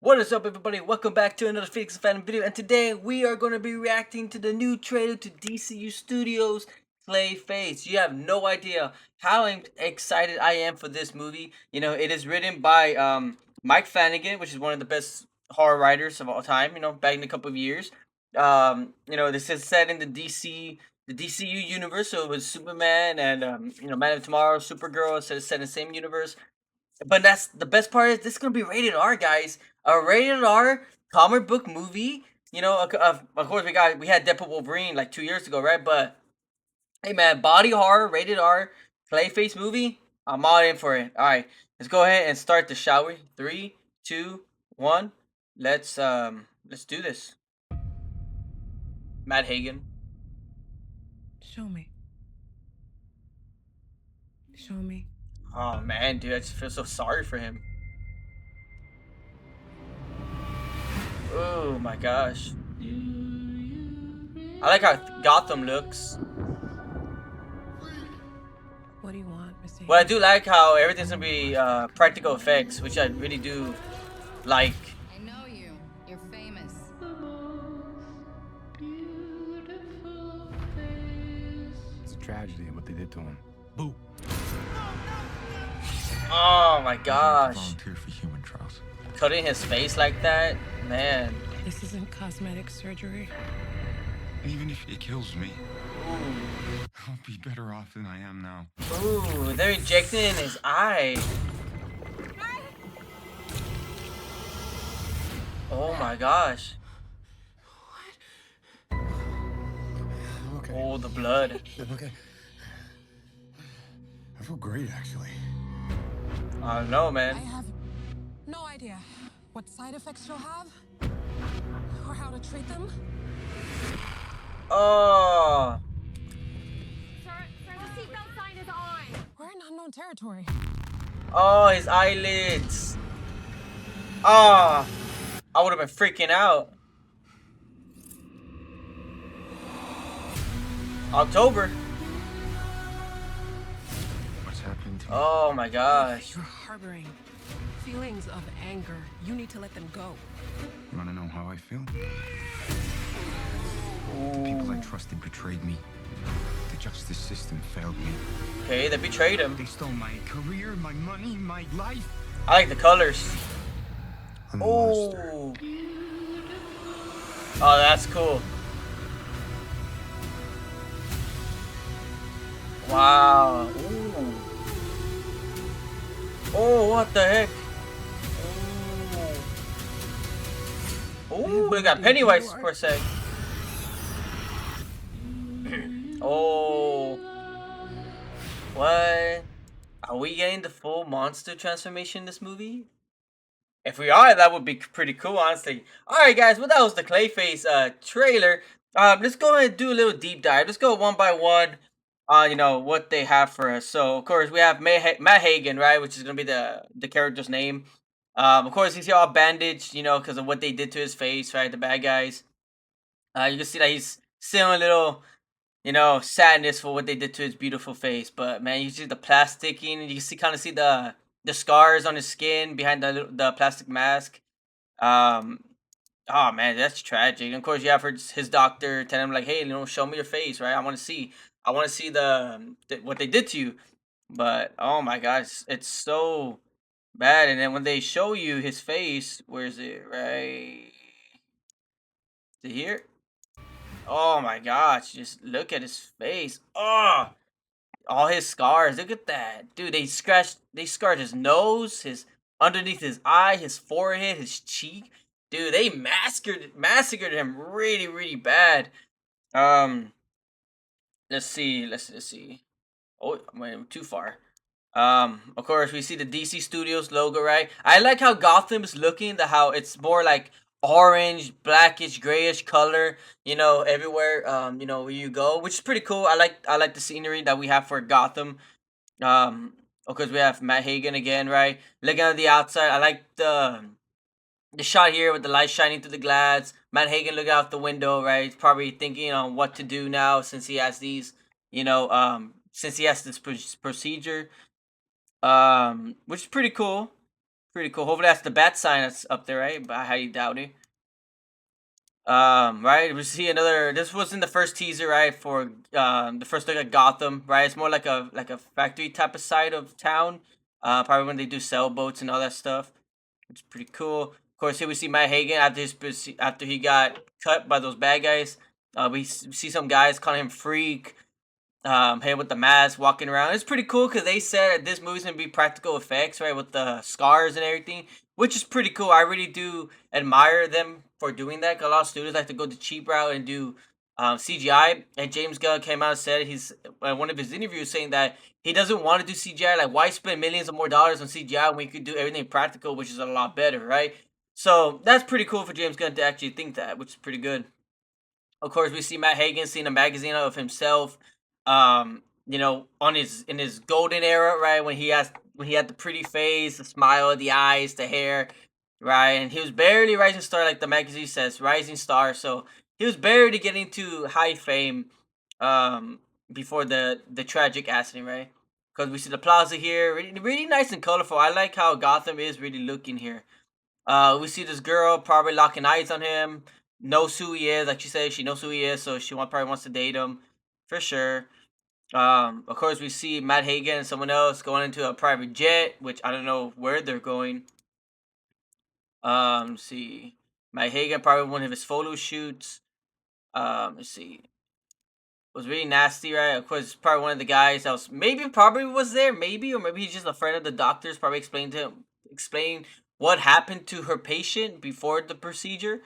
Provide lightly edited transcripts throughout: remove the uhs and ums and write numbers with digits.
What is up, everybody? Welcome back to another Phoenix Fan video, and today we are going to be reacting to the new trailer to DCU Studios' Clayface. You have no idea how excited I am for this movie. You know, it is written by Mike Flanagan, which is one of the best horror writers of all time. You know, back in a couple of years. This is set in the DCU universe, so it was Superman and Man of Tomorrow, Supergirl. So it's set in the same universe. But that's the best part is this is gonna be rated R, guys. A rated R comic book movie. You know, of course we had Deadpool Wolverine like 2 years ago, right? But hey, man, body horror, rated R, Clayface movie. I'm all in for it. All right, let's go ahead and start the shall we? 3, 2, 1. Let's do this. Matt Hagen. Show me. Show me. Oh man, dude, I just feel so sorry for him. Oh my gosh. I like how Gotham looks. What do you want, Mr. But I do like how everything's gonna be practical effects, which I really do like. I know you. You're famous. It's a tragedy what they did to him. Boo. Oh my gosh. Volunteer for human trials. Cutting his face like that, man. This isn't cosmetic surgery. Even if it kills me, I'll be better off than I am now. Ooh, they're injecting in his eye. Oh my gosh. Okay. Oh, the blood. Okay. I feel great, actually. I don't know, I man. have no idea what side effects you'll have or how to treat them. Oh. Sir, the seatbelt sign is on. We're in unknown territory. Oh, his eyelids. Ah. I would have been freaking out. October. What's happening to me? Oh my gosh. You're harboring feelings of anger. You need to let them go. You want to know how I feel? People I trusted betrayed me. The justice system failed me. Okay, they betrayed him. They stole my career, my money, my life. I like the colors. I'm a monster. Oh. Oh, that's cool. Wow. Ooh. Oh, what the heck? Ooh. Ooh, we got Pennywise for a sec. Oh. What? Are we getting the full monster transformation in this movie? If we are, that would be pretty cool, honestly. Alright, guys, well, that was the Clayface trailer. Let's go and do a little deep dive. Let's go one by one. What they have for us. So, of course, we have Matt Hagen, right, which is gonna be the character's name. Of course, he's all bandaged, because of what they did to his face, right? The bad guys. You can see that he's still a little, sadness for what they did to his beautiful face. But man, you see the plasticking, you can kind of see the scars on his skin behind the plastic mask. Um, oh man, that's tragic. And of course, you have his doctor telling him like, "Hey, show me your face, right? I want to see what they did to you." But oh my gosh, it's so bad. And then when they show you his face, where is it? Right, is it here? Oh my gosh, just look at his face. Oh, all his scars. Look at that. Dude, they scarred his nose, his underneath his eye, his forehead, his cheek. Dude, they massacred him really, really bad. Um, let's see. Let's see. Oh, I went too far. Of course, we see the DC Studios logo, right? I like how Gotham is looking, how it's more like orange, blackish, grayish color, everywhere, where you go, which is pretty cool. I like the scenery that we have for Gotham. Of course, we have Matt Hagen again, right? Looking at the outside, I like the shot here with the light shining through the glass. Matt Hagen looking out the window, right? He's probably thinking on what to do now since he has these, since he has this procedure, which is pretty cool. Pretty cool. Hopefully that's the bat sign that's up there, right? But I highly doubt it. Right, we see another. This was in the first teaser, right? For the first look at Gotham, right? It's more like a factory type of side of town. Probably when they do sailboats and all that stuff. It's pretty cool. Of course, here we see Matt Hagen after he got cut by those bad guys. We see some guys calling him Freak. Hey, with the mask, walking around. It's pretty cool because they said that this movie's gonna be practical effects, right, with the scars and everything, which is pretty cool. I really do admire them for doing that. 'Cause a lot of studios like to go the cheap route and do CGI. And James Gunn came out and said he's one of his interviews saying that he doesn't want to do CGI. Like, why spend millions of more dollars on CGI when we could do everything practical, which is a lot better, right? So that's pretty cool for James Gunn to actually think that, which is pretty good. Of course, we see Matt Hagen seeing a magazine of himself, on his golden era, right? When he had the pretty face, the smile, the eyes, the hair, right? And he was barely rising star, like the magazine says, rising star. So he was barely getting to high fame, before the tragic accident, right? Because we see the plaza here, really, really nice and colorful. I like how Gotham is really looking here. We see this girl probably locking eyes on him. Knows who he is, like she said, she knows who he is, so probably wants to date him, for sure. Of course, we see Matt Hagen and someone else going into a private jet, which I don't know where they're going. Let's see, Matt Hagen probably one of his photo shoots. Let's see, was really nasty, right? Of course, probably one of the guys that was probably was there, maybe, or maybe he's just a friend of the doctor's. Probably explain what happened to her patient before the procedure.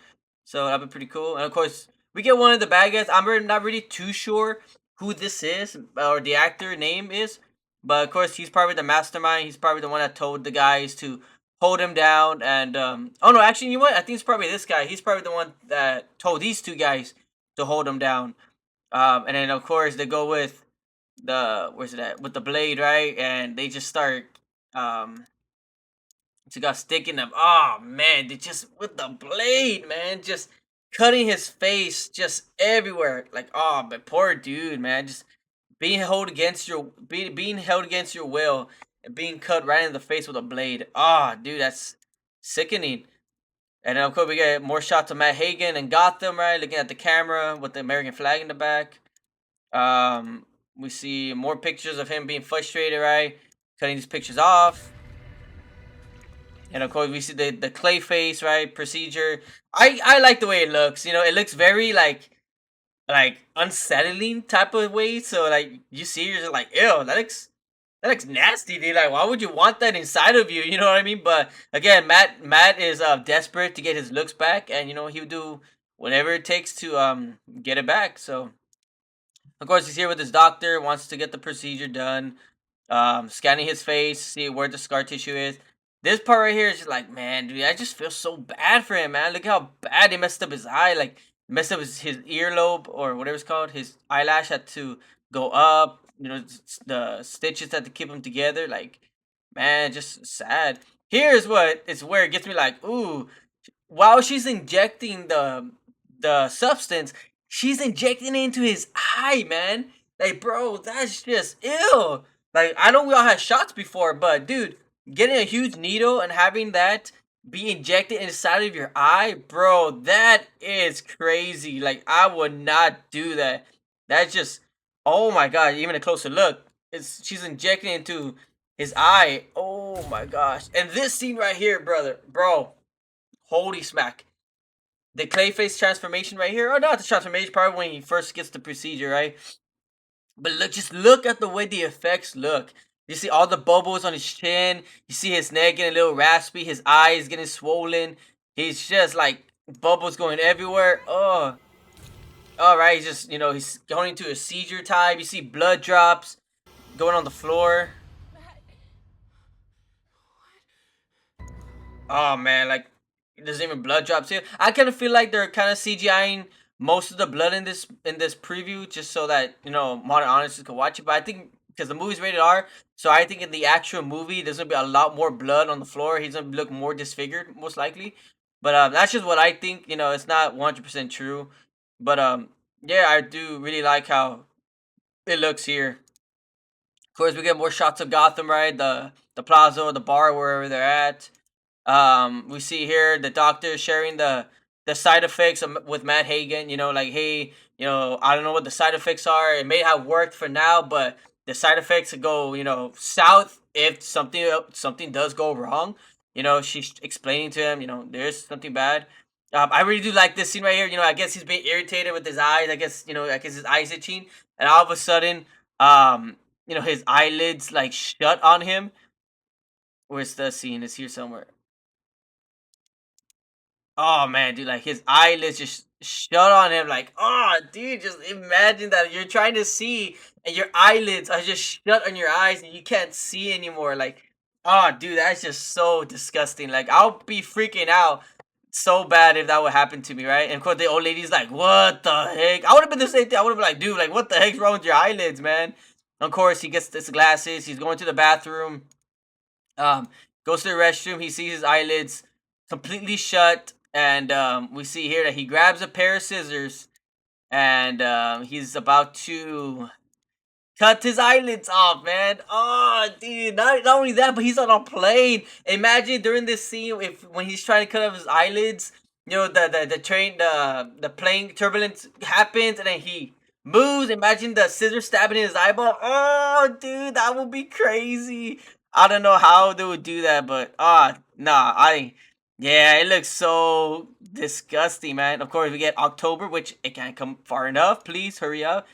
So that'd be pretty cool. And of course, we get one of the bad guys. I'm not really too sure who this is or the actor name is, but of course, he's probably the mastermind. He's probably the one that told the guys to hold him down. And oh no, actually, you know what? I think it's probably this guy. He's probably the one that told these two guys to hold him down. And then of course they go with where's it at, with the blade, right? And they just start to got sticking them. Oh man, they just with the blade, man, just cutting his face just everywhere. Like, oh, but poor dude, man, just being held against your will and being cut right in the face with a blade. Ah, oh, dude, that's sickening. And then of course we get more shots of Matt Hagen and Gotham, right? Looking at the camera with the American flag in the back. We see more pictures of him being frustrated, right? Cutting these pictures off. And of course we see the Clayface, right, procedure. I like the way it looks. It looks very like unsettling type of way. So like you see, you're just like, ew, that looks nasty, dude. Like, why would you want that inside of you? You know what I mean? But again, Matt is desperate to get his looks back, and he'll do whatever it takes to get it back. So, of course, he's here with his doctor, wants to get the procedure done, scanning his face, see where the scar tissue is. This part right here is just like, man, dude, I just feel so bad for him, man. Look how bad they messed up his eye, like messed up his earlobe or whatever it's called. His eyelash had to go up. The stitches had to keep them together. Like, man, just sad. Here's where it gets me like, ooh, while she's injecting the substance, she's injecting it into his eye, man. Like, bro, that's just ill. Like, I know we all had shots before, but dude, getting a huge needle and having that be injected inside of your eye, bro, that is crazy. Like, I would not do that. That's just, oh my god, even a closer look. She's injecting into his eye. Oh my gosh. And this scene right here, bro, holy smack. The Clayface transformation right here, or not the transformation, probably when he first gets the procedure, right? But just look at the way the effects look. You see all the bubbles on his chin. You see his neck getting a little raspy. His eyes getting swollen. He's just like bubbles going everywhere. Oh, all right. He's just he's going into a seizure type. You see blood drops going on the floor. Oh man, like there's even blood drops here. I kind of feel like they're kind of CGIing most of the blood in this preview just so that modern audiences can watch it. But I think because the movie's rated R, so I think in the actual movie there's gonna be a lot more blood on the floor. He's gonna look more disfigured, most likely. But that's just what I think. It's not 100% true. But yeah, I do really like how it looks here. Of course, we get more shots of Gotham, right? The plaza or the bar, wherever they're at. We see here the doctor sharing the side effects with Matt Hagen. You know, like, hey, I don't know what the side effects are. It may have worked for now, but the side effects go, south if something does go wrong. She's explaining to him, there's something bad. I really do like this scene right here. I guess he's being irritated with his eyes. I guess his eyes itching, and all of a sudden, his eyelids like shut on him. Where's the scene? It's here somewhere. Oh man, dude, like his eyelids just shut on him. Like, oh, dude, just imagine that you're trying to see and your eyelids are just shut on your eyes and you can't see anymore. Like, oh, dude, that's just so disgusting. Like, I'll be freaking out so bad if that would happen to me, right? And of course, the old lady's like, what the heck? I would have been the same thing. I would have been like, dude, like, what the heck's wrong with your eyelids, man? Of course, he gets his glasses. He's going to the bathroom. Um, Goes to the restroom. He sees his eyelids completely shut, and we see here that he grabs a pair of scissors, and he's about to cut his eyelids off, man. Oh, dude, not only that, but he's on a plane. Imagine during this scene, if when he's trying to cut off his eyelids, the train, the plane turbulence happens, and then he moves. Imagine the scissor stabbing in his eyeball. Oh, dude, that would be crazy. I don't know how they would do that, but nah, yeah, it looks so disgusting, man. Of course, we get October, which it can't come far enough. Please hurry up.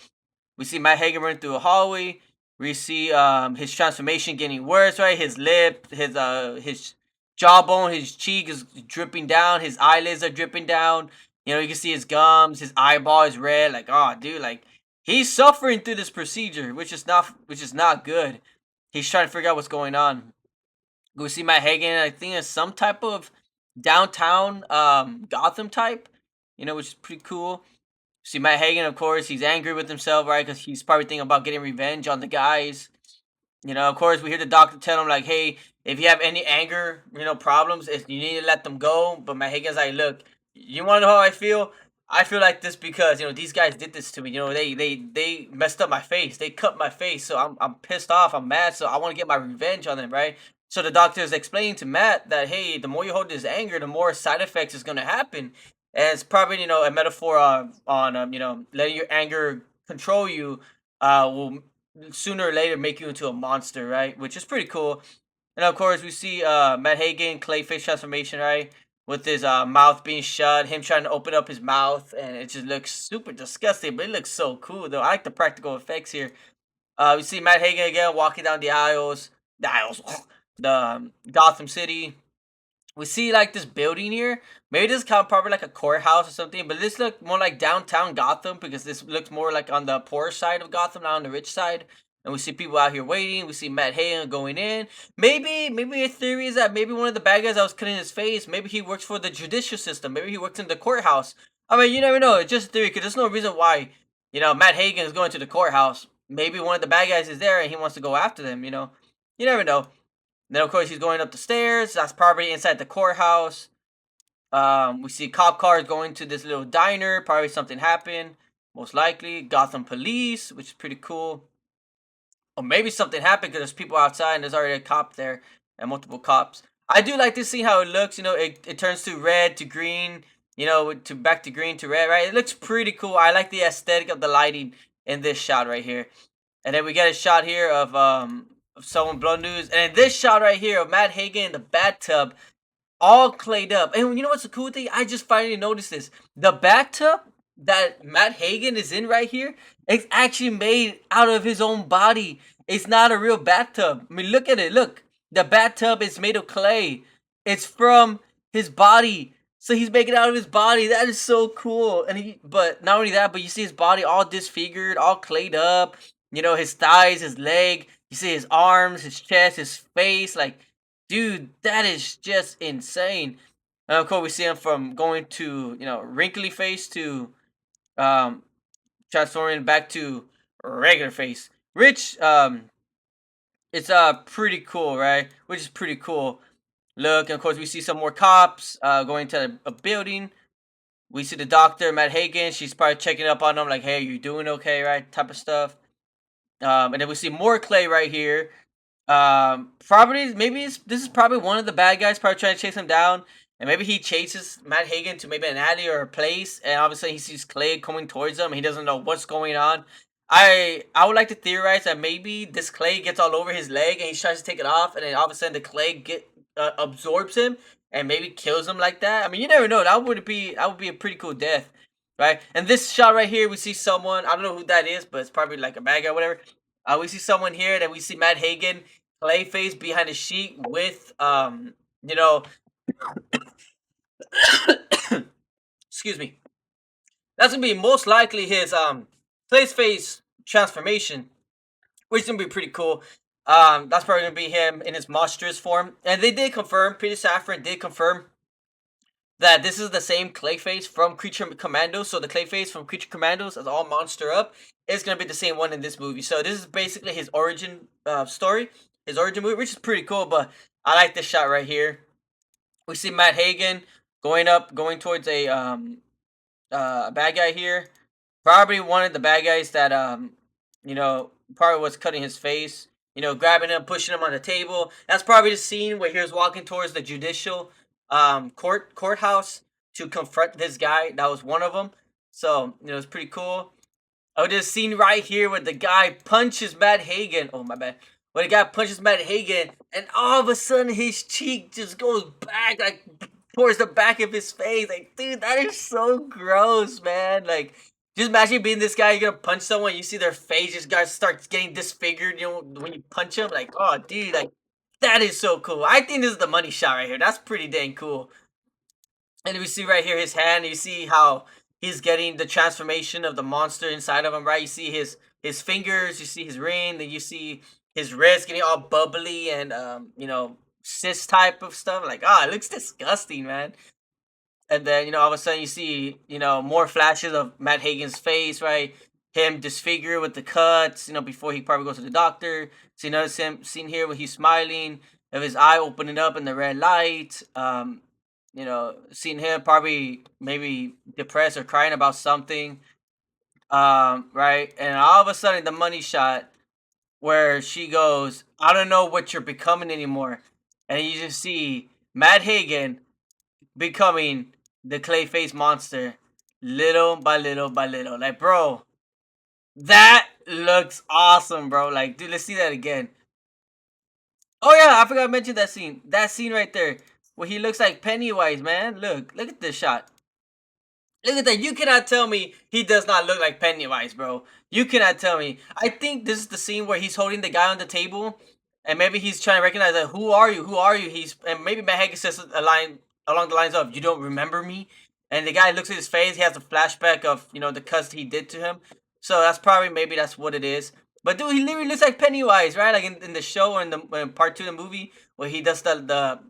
We see Matt Hagen running through a hallway. We see his transformation getting worse, right? His lip, his jawbone, his cheek is dripping down. His eyelids are dripping down. You can see his gums, his eyeball is red. Like, oh, dude, like he's suffering through this procedure, which is not good. He's trying to figure out what's going on. We see Matt Hagen, I think it's some type of downtown Gotham type, which is pretty cool. See Matt Hagen, of course, he's angry with himself, right? Because he's probably thinking about getting revenge on the guys. Of course, we hear the doctor tell him, like, hey, if you have any anger, problems, you need to let them go. But Matt Hagen's like, look, you want to know how I feel? I feel like this because, these guys did this to me. They messed up my face. They cut my face. So I'm pissed off. I'm mad. So I want to get my revenge on them, right? So the doctor is explaining to Matt that, hey, the more you hold this anger, the more side effects is going to happen. And it's probably, a metaphor on, letting your anger control you will sooner or later make you into a monster, right? Which is pretty cool. And of course, we see Matt Hagen, Clayface transformation, right? With his mouth being shut, him trying to open up his mouth, and it just looks super disgusting, but it looks so cool, though. I like the practical effects here. We see Matt Hagen again walking down the aisles, the Gotham City. We see like this building here. Maybe this is kind of probably like a courthouse or something, but this looks more like downtown Gotham because this looks more like on the poor side of Gotham, not on the rich side. And we see people out here waiting. We see Matt Hagen going in. Maybe a theory is that maybe one of the bad guys that was cutting his face, maybe he works for the judicial system. Maybe he works in the courthouse. I mean, you never know. It's just a theory because there's no reason why, Matt Hagen is going to the courthouse. Maybe one of the bad guys is there and he wants to go after them, You never know. Then, of course, he's going up the stairs. That's probably inside the courthouse. We see cop cars going to this little diner. Probably something happened. Most likely. Gotham Police, which is pretty cool. Or maybe something happened because there's people outside and there's already a cop there. And multiple cops. I do like to see how it looks. It turns to red to green. To back to green to red, right? It looks pretty cool. I like the aesthetic of the lighting in this shot right here. And then we get a shot here of someone blood news. And in this shot right here of Matt Hagen in the bathtub, all clayed up. And you know what's the cool thing? I just finally noticed this. The bathtub that Matt Hagen is in right here, it's actually made out of his own body. It's not a real bathtub. I mean, look at it. Look. The bathtub is made of clay. It's from his body. So he's making it out of his body. That is so cool. But not only that, but you see his body all disfigured, all clayed up. His thighs, his leg. You see his arms, his chest, his face. Like, dude, that is just insane. And of course, we see him from going to, wrinkly face to transforming back to regular face. Which, it's pretty cool, right? Which is pretty cool. Look, and of course, we see some more cops going to a building. We see the doctor, Matt Hagen. She's probably checking up on him, like, hey, you doing okay, right? Type of stuff. And then we see more clay right here. Probably maybe this is probably one of the bad guys probably trying to chase him down, and maybe he chases Matt Hagen to maybe an alley or a place, and obviously he sees Clay coming towards him. And he doesn't know what's going on. I would like to theorize that maybe this Clay gets all over his leg and he tries to take it off, and then all of a sudden the Clay absorbs him and maybe kills him like that. I mean, you never know. That would be a pretty cool death, right? And this shot right here, we see someone. I don't know who that is, but it's probably like a bad guy or whatever. We see someone here that we see Matt Hagen, Clayface behind the sheet with you know, excuse me. That's gonna be most likely his Clayface transformation, which is gonna be pretty cool. That's probably gonna be him in his monstrous form, and they did confirm. Peter Safran did confirm that this is the same Clayface from Creature Commandos. So the Clayface from Creature Commandos is all monster up. It's gonna be the same one in this movie. So this is basically his origin story, his origin movie, which is pretty cool. But I like this shot right here. We see Matt Hagen going towards a bad guy here. Probably one of the bad guys that probably was cutting his face. Grabbing him, pushing him on the table. That's probably the scene where he was walking towards the judicial courthouse to confront this guy. That was one of them. So it's pretty cool. Oh, this scene right here where the guy punches Matt Hagen. Oh my bad. When the guy punches Matt Hagen, and all of a sudden his cheek just goes back, like towards the back of his face. Like, dude, that is so gross, man. Like, just imagine being this guy. You're gonna punch someone, you see their face just starts getting disfigured. When you punch him, like, oh, dude, like that is so cool. I think this is the money shot right here. That's pretty dang cool. And we see right here his hand. You see how he's getting the transformation of the monster inside of him, right? You see his fingers, you see his ring, then you see his wrist getting all bubbly and cyst type of stuff. Like, it looks disgusting, man. And then all of a sudden you see more flashes of Matt Hagen's face, right? Him disfigured with the cuts, before he probably goes to the doctor. So you notice him scene here where he's smiling, of his eye opening up in the red light. Seeing him probably maybe depressed or crying about something. Right? And all of a sudden the money shot where she goes, I don't know what you're becoming anymore. And you just see Matt Hagen becoming the Clayface monster little by little by little. Like, bro, that looks awesome, bro. Like, dude, let's see that again. Oh yeah, I forgot to mention that scene. That scene right there where he looks like Pennywise, man. Look at this shot. Look at that. You cannot tell me he does not look like Pennywise, bro. You cannot tell me. I think this is the scene where he's holding the guy on the table, and maybe he's trying to recognize that, who are you? Who are you? And maybe Matt Hagen says a line along the lines of, you don't remember me? And the guy looks at his face. He has a flashback of, the cuts he did to him. So maybe that's what it is. But dude, he literally looks like Pennywise, right? Like in the show or in part 2 of the movie, where he does the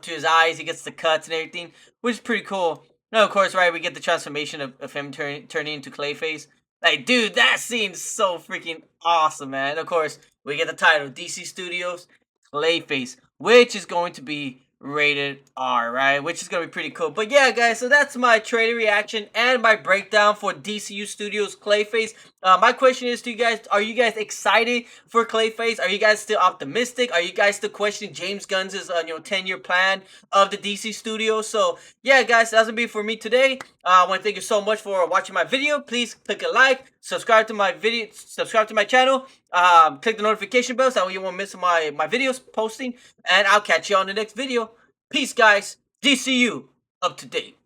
to his eyes, he gets the cuts and everything, which is pretty cool. No, of course, right? We get the transformation of him turning into Clayface. Like, dude, that scene's so freaking awesome, man. Of course, we get the title, DC Studios Clayface, which is going to be rated R, right? Which is gonna be pretty cool. But yeah, guys, so that's my trailer reaction and my breakdown for DCU Studios Clayface. My question is to you guys: are you guys excited for Clayface? Are you guys still optimistic? Are you guys still questioning James Gunn's 10-year plan of the DC Studios? So yeah, guys, that's gonna be for me today. I want to thank you so much for watching my video. Please click a like, subscribe to my video, subscribe to my channel. Click the notification bell so you won't miss my videos posting, and I'll catch you on the next video. Peace, guys. DCU up to date.